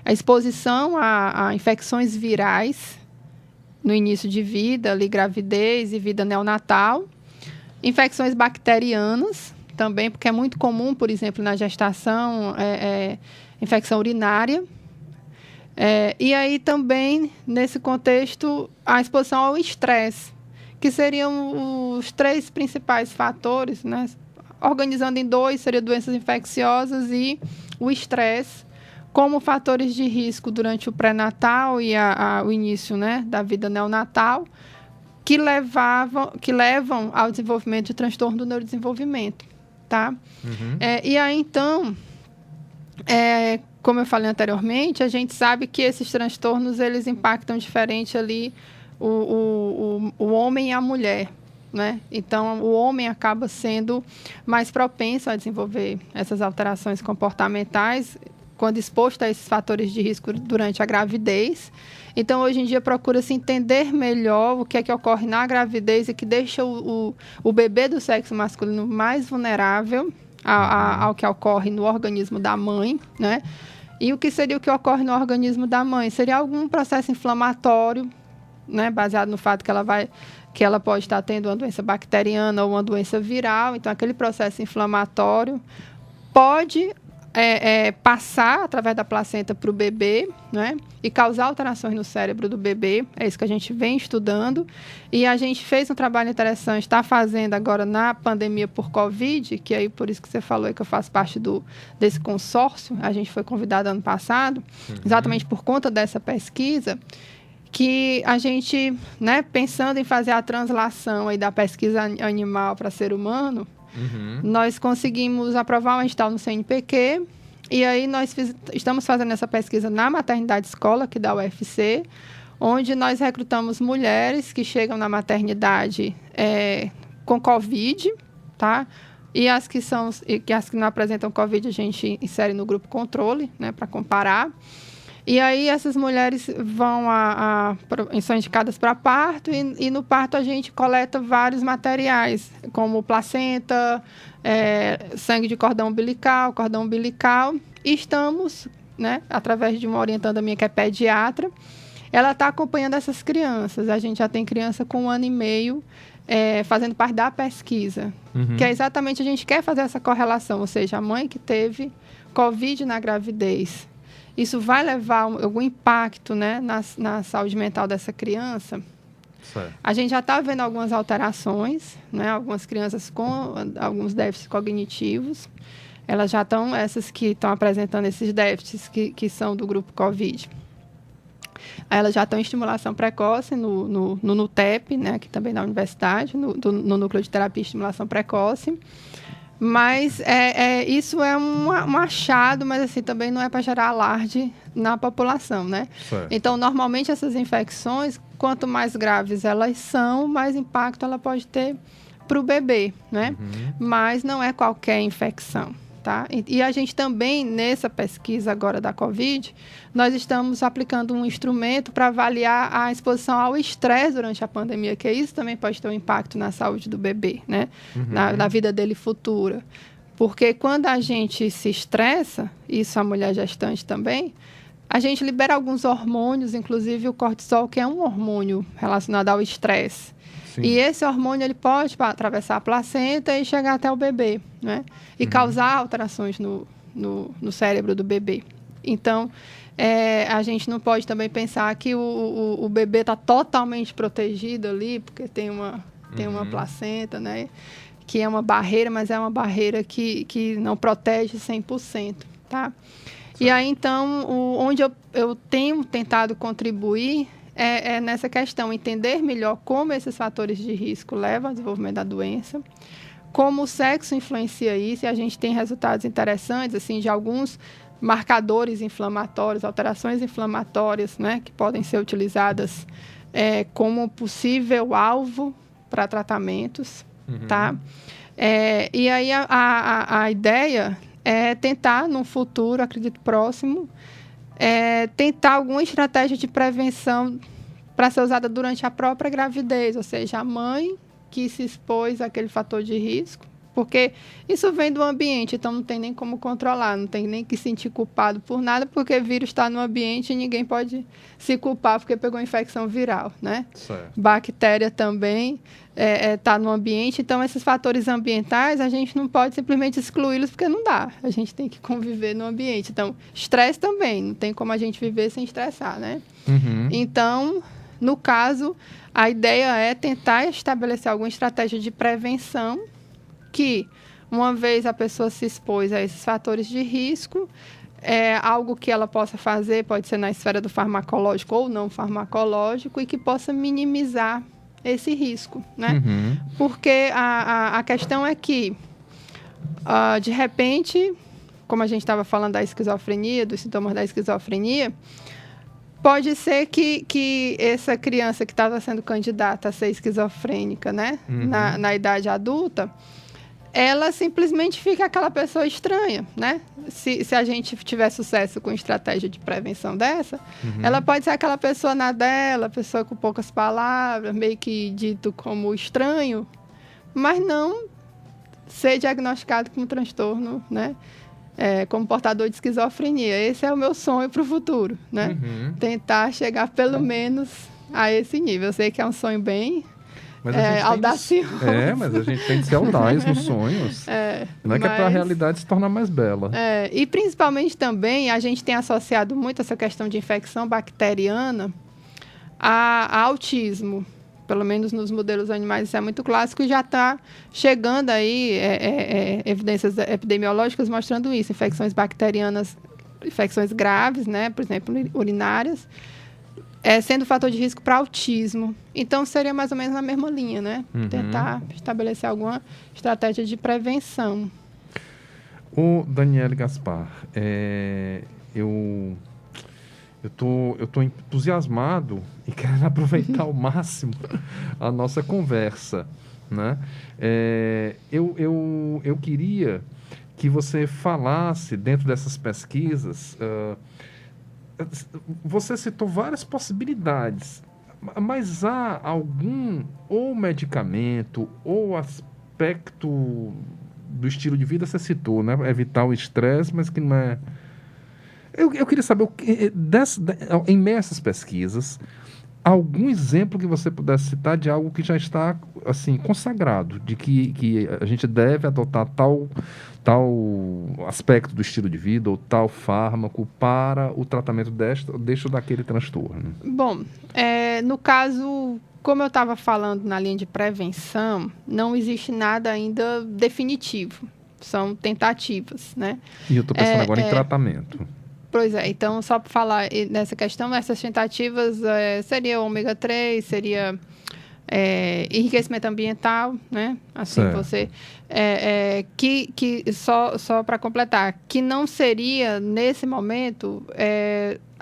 exposição a infecções virais no início de vida, ali, gravidez e vida neonatal. Infecções bacterianas também, porque é muito comum, por exemplo, na gestação, infecção urinária. E aí também, nesse contexto, a exposição ao estresse, que seriam os 3 principais fatores, né? Organizando em 2, seriam doenças infecciosas e o estresse, como fatores de risco durante o pré-natal e o início, né, da vida neonatal, que levam ao desenvolvimento de transtorno do neurodesenvolvimento, tá? Uhum. E aí, então, como eu falei anteriormente, a gente sabe que esses transtornos, eles impactam diferente ali o homem e a mulher, né? Então, o homem acaba sendo mais propenso a desenvolver essas alterações comportamentais quando exposto a esses fatores de risco durante a gravidez. Então, hoje em dia, procura-se entender melhor o que é que ocorre na gravidez e que deixa o bebê do sexo masculino mais vulnerável ao que ocorre no organismo da mãe, né? E o que seria o que ocorre no organismo da mãe? Seria algum processo inflamatório, né? Baseado no fato que ela pode estar tendo uma doença bacteriana ou uma doença viral. Então, aquele processo inflamatório pode passar através da placenta para o bebê, né? E causar alterações no cérebro do bebê. É isso que a gente vem estudando. E a gente fez um trabalho interessante, está fazendo agora na pandemia por Covid, que aí por isso que você falou que eu faço parte desse consórcio. A gente foi convidado ano passado, exatamente por conta dessa pesquisa, que a gente, né, pensando em fazer a translação aí da pesquisa animal para ser humano, nós conseguimos aprovar um edital no CNPq, e aí nós estamos fazendo essa pesquisa na maternidade escola, que da UFC, onde nós recrutamos mulheres que chegam na maternidade com Covid, tá? E as que não apresentam Covid, a gente insere no grupo controle, né, para comparar. E aí essas mulheres são indicadas para parto e no parto a gente coleta vários materiais, como placenta, sangue de cordão umbilical, e estamos, né, através de uma orientanda minha que é pediatra, ela está acompanhando essas crianças. A gente já tem criança com 1 ano e meio fazendo parte da pesquisa, que é exatamente a gente quer fazer essa correlação, ou seja, a mãe que teve Covid na gravidez, isso vai levar algum impacto, né, na saúde mental dessa criança? Certo. A gente já está vendo algumas alterações, né, algumas crianças com alguns déficits cognitivos, elas já estão, essas que estão apresentando esses déficits que são do grupo Covid, elas já estão em estimulação precoce no NUTEP, né, aqui também na universidade, no Núcleo de Terapia e Estimulação Precoce. Mas isso é um achado, mas assim, também não é para gerar alarde na população, né? Certo. Então, normalmente, essas infecções, quanto mais graves elas são, mais impacto ela pode ter para o bebê, né? Mas não é qualquer infecção. Tá? E a gente também, nessa pesquisa agora da Covid, nós estamos aplicando um instrumento para avaliar a exposição ao estresse durante a pandemia, que isso também pode ter um impacto na saúde do bebê, né? Na vida dele futura. Porque quando a gente se estressa, isso a mulher gestante também, a gente libera alguns hormônios, inclusive o cortisol, que é um hormônio relacionado ao estresse. Sim. E esse hormônio ele pode atravessar a placenta e chegar até o bebê, né? E causar alterações no cérebro do bebê. Então, a gente não pode também pensar que o bebê está totalmente protegido ali, porque tem uma placenta, né? Que é uma barreira, mas é uma barreira que não protege 100%, tá? Certo. E aí, então, onde eu tenho tentado contribuir é nessa questão, entender melhor como esses fatores de risco levam ao desenvolvimento da doença, como o sexo influencia isso, e a gente tem resultados interessantes, assim, de alguns marcadores inflamatórios, alterações inflamatórias, né, que podem ser utilizadas como possível alvo para tratamentos, tá? E aí a ideia é tentar, num futuro, acredito próximo, tentar alguma estratégia de prevenção para ser usada durante a própria gravidez, ou seja, a mãe que se expôs àquele fator de risco, porque isso vem do ambiente, então não tem nem como controlar, não tem nem que se sentir culpado por nada, porque o vírus está no ambiente e ninguém pode se culpar porque pegou infecção viral, né? Certo. Bactéria também está no ambiente, então esses fatores ambientais a gente não pode simplesmente excluí-los porque não dá, a gente tem que conviver no ambiente. Então, estresse também, não tem como a gente viver sem estressar, né? Então, no caso, a ideia é tentar estabelecer alguma estratégia de prevenção que, uma vez a pessoa se expôs a esses fatores de risco, algo que ela possa fazer, pode ser na esfera do farmacológico ou não farmacológico, e que possa minimizar esse risco, né? Porque a questão é que, de repente, como a gente estava falando da esquizofrenia, dos sintomas da esquizofrenia, pode ser que essa criança que estava sendo candidata a ser esquizofrênica, né, na idade adulta, ela simplesmente fica aquela pessoa estranha, né? Se a gente tiver sucesso com estratégia de prevenção dessa, ela pode ser aquela pessoa na dela, pessoa com poucas palavras, meio que dito como estranho, mas não ser diagnosticado com um transtorno, né? Como portador de esquizofrenia. Esse é o meu sonho para o futuro, né? Tentar chegar pelo menos a esse nível. Eu sei que é um sonho bem audacioso. Mas a gente tem que ser audaz nos sonhos. Não é que é para a realidade se tornar mais bela. E principalmente também a gente tem associado muito essa questão de infecção bacteriana a autismo. Pelo menos nos modelos animais isso é muito clássico e já está chegando aí evidências epidemiológicas mostrando isso. Infecções bacterianas, infecções graves, né? Por exemplo, urinárias, sendo fator de risco para autismo. Então, seria mais ou menos na mesma linha, né? Tentar estabelecer alguma estratégia de prevenção. O Daniele Gaspar, eu tô entusiasmado e quero aproveitar ao máximo a nossa conversa, né? Eu queria que você falasse, dentro dessas pesquisas, você citou várias possibilidades, mas há algum ou medicamento ou aspecto do estilo de vida, você citou, né? Evitar o estresse, mas que não é... Eu queria saber, em meio a essas pesquisas, algum exemplo que você pudesse citar de algo que já está assim, consagrado, de que a gente deve adotar tal aspecto do estilo de vida ou tal fármaco para o tratamento deste ou daquele transtorno? Bom, no caso, como eu estava falando na linha de prevenção, não existe nada ainda definitivo. São tentativas, né? E eu estou pensando agora em tratamento. Pois é, então só para falar nessa questão, essas tentativas seria ômega 3, seria enriquecimento ambiental, né? Assim, certo. você só para completar, que não seria nesse momento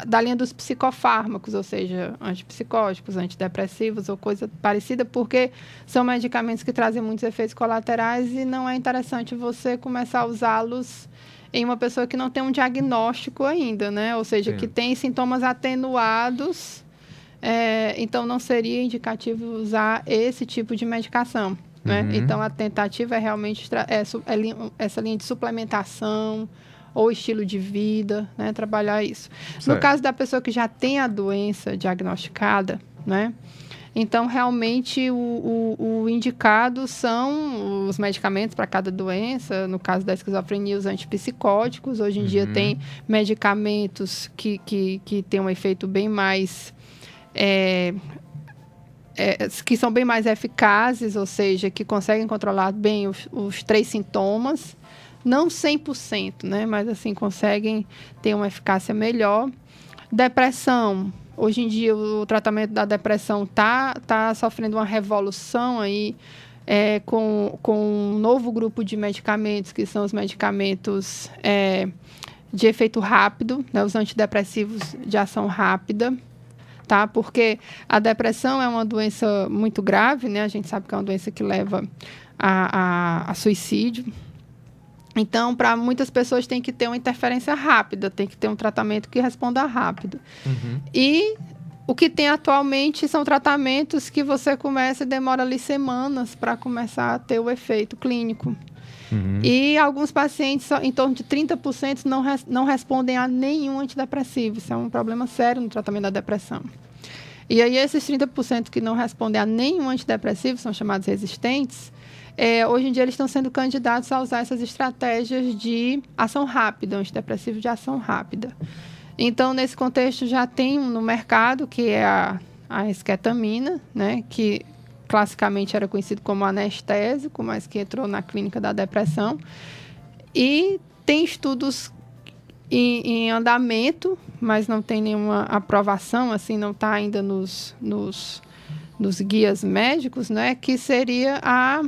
da linha dos psicofármacos, ou seja, antipsicóticos, antidepressivos ou coisa parecida, porque são medicamentos que trazem muitos efeitos colaterais e não é interessante você começar a usá-los em uma pessoa que não tem um diagnóstico ainda, né? Ou seja, Sim. que tem sintomas atenuados, então não seria indicativo usar esse tipo de medicação, né? Uhum. Então, a tentativa é realmente essa linha de suplementação ou estilo de vida, né? Trabalhar isso. Certo. No caso da pessoa que já tem a doença diagnosticada, né? Então, realmente, o indicado são os medicamentos para cada doença. No caso da esquizofrenia, os antipsicóticos. Hoje em dia, tem medicamentos que têm um efeito bem mais... que são bem mais eficazes, ou seja, que conseguem controlar bem os 3 sintomas. Não 100%, né? Mas, assim, conseguem ter uma eficácia melhor. Depressão... Hoje em dia, o tratamento da depressão está sofrendo uma revolução aí, com um novo grupo de medicamentos, que são os medicamentos de efeito rápido, né, os antidepressivos de ação rápida, tá? Porque a depressão é uma doença muito grave, né? A gente sabe que é uma doença que leva a suicídio. Então, para muitas pessoas tem que ter uma interferência rápida, tem que ter um tratamento que responda rápido. Uhum. E o que tem atualmente são tratamentos que você começa e demora ali semanas para começar a ter o efeito clínico. Uhum. E alguns pacientes, em torno de 30%, não respondem a nenhum antidepressivo. Isso é um problema sério no tratamento da depressão. E aí, esses 30% que não respondem a nenhum antidepressivo, são chamados resistentes, hoje em dia eles estão sendo candidatos a usar essas estratégias de ação rápida, antidepressivo de ação rápida. Então, nesse contexto, já tem no mercado, que é a esketamina, né, que classicamente era conhecido como anestésico, mas que entrou na clínica da depressão. E tem estudos em andamento, mas não tem nenhuma aprovação, assim, não está ainda nos guias médicos, né, que seria a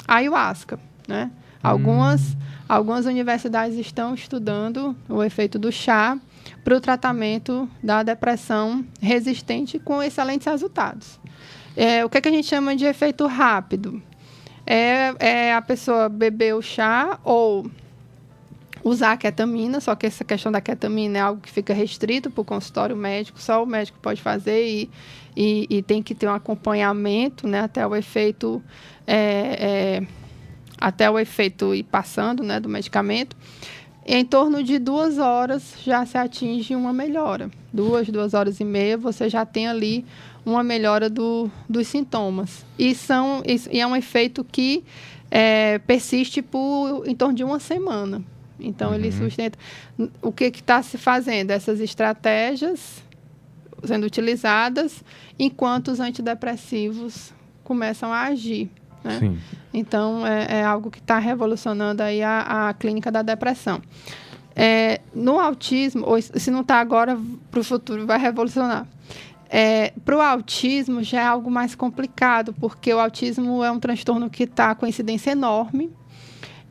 ayahuasca, né? Algumas universidades estão estudando o efeito do chá para o tratamento da depressão resistente com excelentes resultados. O que a gente chama de efeito rápido? É a pessoa beber o chá ou usar a ketamina, só que essa questão da ketamina é algo que fica restrito para o consultório médico, só o médico pode fazer e tem que ter um acompanhamento, né, até o efeito ir passando, né, do medicamento. Em torno de 2 horas já se atinge uma melhora. 2 horas e meia você já tem ali uma melhora dos sintomas. E é um efeito que persiste por em torno de uma semana. Então, ele sustenta. O que está se fazendo? Essas estratégias sendo utilizadas enquanto os antidepressivos começam a agir, né? Sim. Então, é algo que está revolucionando aí a clínica da depressão. No autismo, ou se não está agora, para o futuro vai revolucionar. Para o autismo já é algo mais complicado, porque o autismo é um transtorno que está com incidência enorme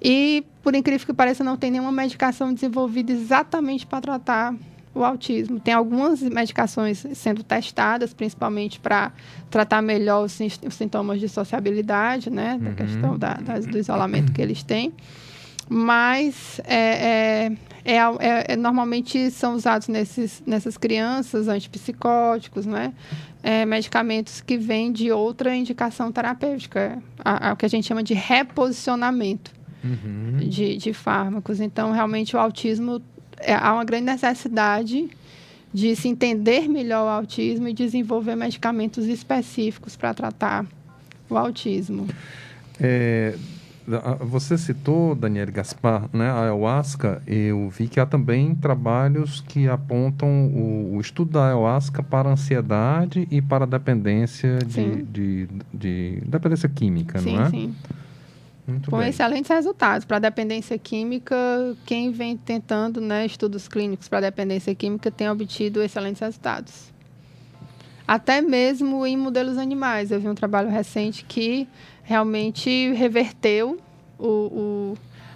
e, por incrível que pareça, não tem nenhuma medicação desenvolvida exatamente para tratar o autismo. Tem algumas medicações sendo testadas, principalmente para tratar melhor os sintomas de sociabilidade, né? Da questão do isolamento que eles têm. Mas normalmente são usados nessas crianças antipsicóticos, né? Medicamentos que vêm de outra indicação terapêutica, o que a gente chama de reposicionamento de fármacos. Então, realmente, o autismo há uma grande necessidade de se entender melhor o autismo e desenvolver medicamentos específicos para tratar o autismo. Você citou, Daniele Gaspar, né, a ayahuasca. Eu vi que há também trabalhos que apontam o estudo da ayahuasca para a ansiedade e para a dependência de dependência química, sim, não é? Sim. Muito Com bem. excelentes resultados. Para a dependência química, quem vem tentando, né, estudos clínicos para a dependência química tem obtido excelentes resultados. Até mesmo em modelos animais. Eu vi um trabalho recente que realmente reverteu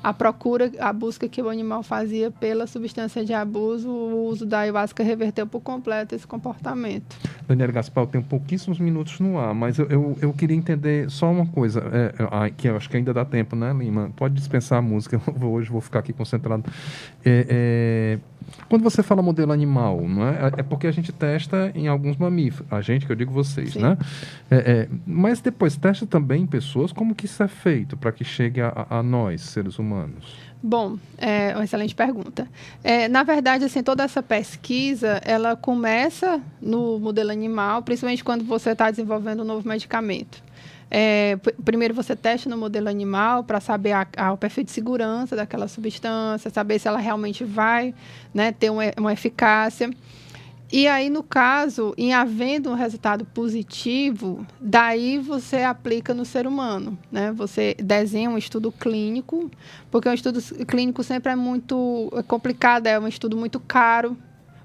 a busca que o animal fazia pela substância de abuso. O uso da ayahuasca reverteu por completo esse comportamento. Daniele Gaspar, eu tenho pouquíssimos minutos no ar, mas eu queria entender só uma coisa, que eu acho que ainda dá tempo, né, Lima? Pode dispensar a música, hoje vou ficar aqui concentrado. Quando você fala modelo animal, não é? É porque a gente testa em alguns mamíferos, a gente, que eu digo vocês, Sim. né? Mas depois testa também em pessoas. Como que isso é feito para que chegue a nós, seres humanos? Bom, é uma excelente pergunta. Na verdade, assim, toda essa pesquisa, ela começa no modelo animal, principalmente quando você está desenvolvendo um novo medicamento. Primeiro você testa no modelo animal para saber o perfil de segurança daquela substância, saber se ela realmente vai, né, ter uma eficácia. E aí, no caso, em havendo um resultado positivo, daí você aplica no ser humano, né? Você desenha um estudo clínico, porque um estudo clínico sempre é muito complicado, é um estudo muito caro,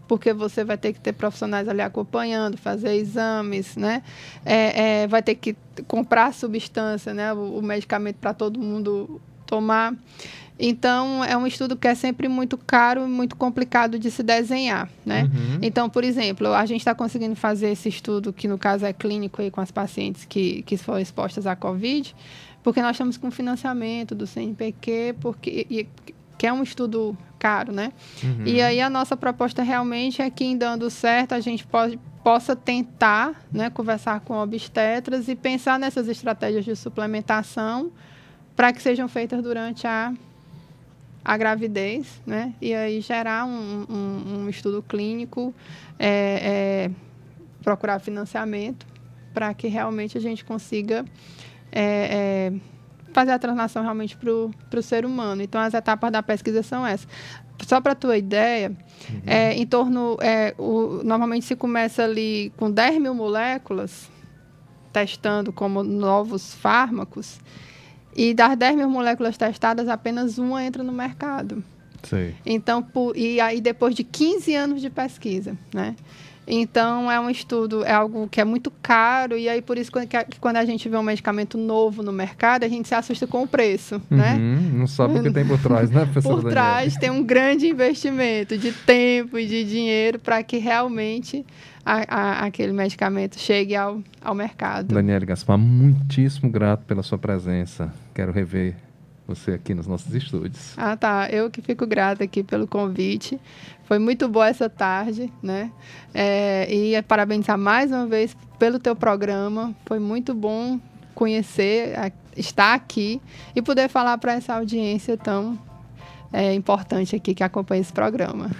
porque você vai ter que ter profissionais ali acompanhando, fazer exames, né? Vai ter que comprar a substância, né? O medicamento para todo mundo tomar. Então, é um estudo que é sempre muito caro e muito complicado de se desenhar, né? Uhum. Então, por exemplo, a gente está conseguindo fazer esse estudo, que no caso é clínico, aí, com as pacientes que foram expostas à Covid, porque nós estamos com financiamento do CNPq, que é um estudo caro, né? Uhum. E aí a nossa proposta realmente é que, em dando certo, a gente possa tentar, né, conversar com obstetras e pensar nessas estratégias de suplementação para que sejam feitas durante a gravidez, né? E aí gerar um estudo clínico, procurar financiamento para que realmente a gente consiga fazer a translação realmente para o ser humano. Então, as etapas da pesquisa são essas. Só para a tua ideia, em torno... normalmente se começa ali com 10 mil moléculas, testando como novos fármacos, e das 10 mil moléculas testadas, apenas uma entra no mercado. Sei. Então, e aí depois de 15 anos de pesquisa, né? Então, é um estudo, é algo que é muito caro, e aí por isso que quando a gente vê um medicamento novo no mercado, a gente se assusta com o preço, né? Não sabe o que tem por trás, né, professora Por trás tem um grande investimento de tempo e de dinheiro para que realmente aquele medicamento chegue ao mercado. Daniele Gaspar, muitíssimo grato pela sua presença. Quero rever você aqui nos nossos estúdios. Ah, tá. Eu que fico grata aqui pelo convite. Foi muito boa essa tarde, né? E parabenizar mais uma vez pelo teu programa. Foi muito bom conhecer, estar aqui e poder falar para essa audiência tão importante aqui que acompanha esse programa.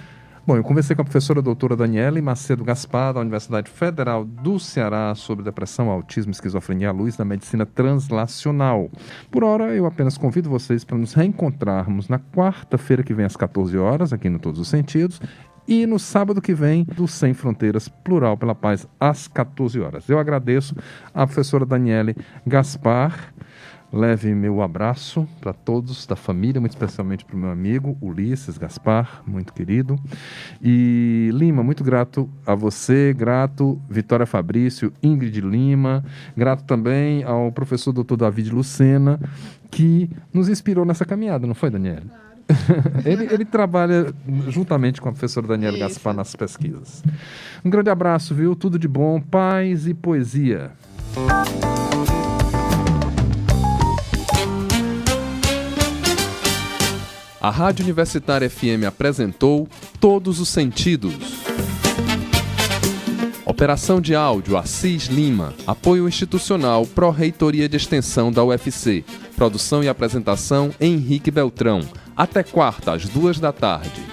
Bom, eu conversei com a professora doutora Daniele Macedo Gaspar, da Universidade Federal do Ceará, sobre depressão, autismo e esquizofrenia à luz da medicina translacional. Por hora, eu apenas convido vocês para nos reencontrarmos na quarta-feira que vem às 14 horas, aqui no Todos os Sentidos, e no sábado que vem, do Sem Fronteiras, Plural pela Paz, às 14 horas. Eu agradeço à professora Daniele Gaspar. Leve meu abraço para todos da família, muito especialmente para o meu amigo Ulisses Gaspar, muito querido. E Lima, muito grato a você, grato Vitória Fabrício, Ingrid Lima, grato também ao professor Dr. David Lucena, que nos inspirou nessa caminhada, não foi, Daniele? Claro. ele trabalha juntamente com a professora Daniele Gaspar nas pesquisas. Um grande abraço, viu? Tudo de bom, paz e poesia. A Rádio Universitária FM apresentou Todos os Sentidos. Operação de áudio Assis Lima. Apoio institucional Pró-Reitoria de Extensão da UFC. Produção e apresentação Henrique Beltrão. Até quarta, às 14h.